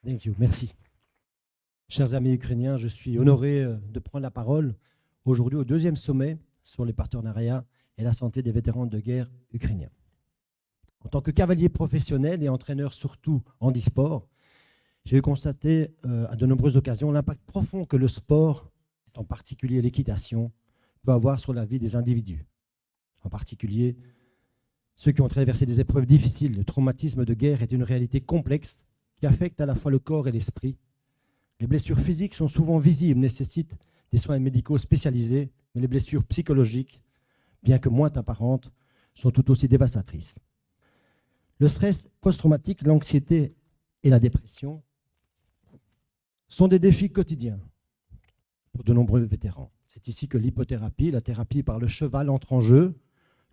Thank you, merci. Chers amis ukrainiens, je suis honoré de prendre la parole aujourd'hui au deuxième sommet sur les partenariats et la santé des vétérans de guerre ukrainiens. En tant que cavalier professionnel et entraîneur surtout handisport, j'ai constaté à de nombreuses occasions l'impact profond que le sport, en particulier l'équitation, peut avoir sur la vie des individus. En particulier, ceux qui ont traversé des épreuves difficiles. Le traumatisme de guerre est une réalité complexe qui affecte à la fois le corps et l'esprit. Les blessures physiques sont souvent visibles, nécessitent des soins médicaux spécialisés, mais les blessures psychologiques, bien que moins apparentes, sont tout aussi dévastatrices. Le stress post-traumatique, l'anxiété et la dépression sont des défis quotidiens pour de nombreux vétérans. C'est ici que l'hypothérapie, la thérapie par le cheval, entre en jeu.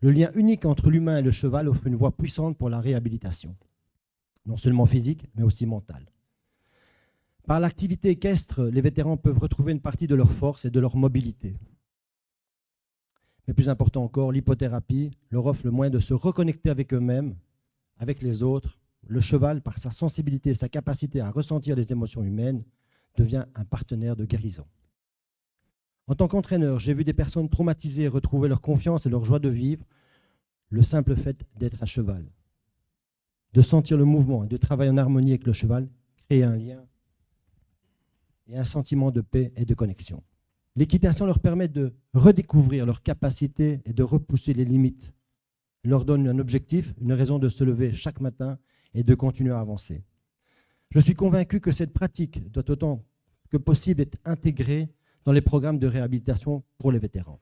Le lien unique entre l'humain et le cheval offre une voie puissante pour la réhabilitation, non seulement physique, mais aussi mentale. Par l'activité équestre, les vétérans peuvent retrouver une partie de leur force et de leur mobilité. Mais plus important encore, l'hypothérapie leur offre le moyen de se reconnecter avec eux-mêmes, avec les autres. Le cheval, par sa sensibilité et sa capacité à ressentir les émotions humaines, devient un partenaire de guérison. En tant qu'entraîneur, j'ai vu des personnes traumatisées retrouver leur confiance et leur joie de vivre, le simple fait d'être à cheval, de sentir le mouvement et de travailler en harmonie avec le cheval, créer un lien et un sentiment de paix et de connexion. L'équitation leur permet de redécouvrir leurs capacités et de repousser les limites. Elle leur donne un objectif, une raison de se lever chaque matin et de continuer à avancer. Je suis convaincu que cette pratique doit autant que possible être intégrée dans les programmes de réhabilitation pour les vétérans.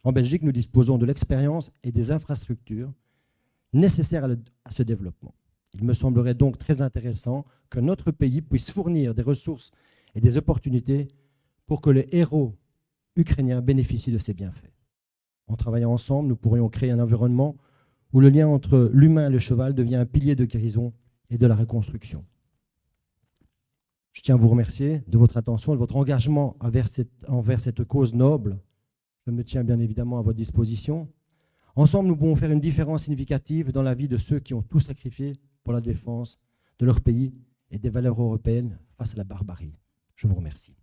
En Belgique, nous disposons de l'expérience et des infrastructures nécessaires à ce développement. Il me semblerait donc très intéressant que notre pays puisse fournir des ressources et des opportunités pour que les héros ukrainiens bénéficient de ces bienfaits. En travaillant ensemble, nous pourrions créer un environnement où le lien entre l'humain et le cheval devient un pilier de guérison et de la reconstruction. Je tiens à vous remercier de votre attention, de votre engagement envers cette cause noble. Je me tiens bien évidemment à votre disposition. Ensemble, nous pouvons faire une différence significative dans la vie de ceux qui ont tout sacrifié pour la défense de leur pays et des valeurs européennes face à la barbarie. Je vous remercie.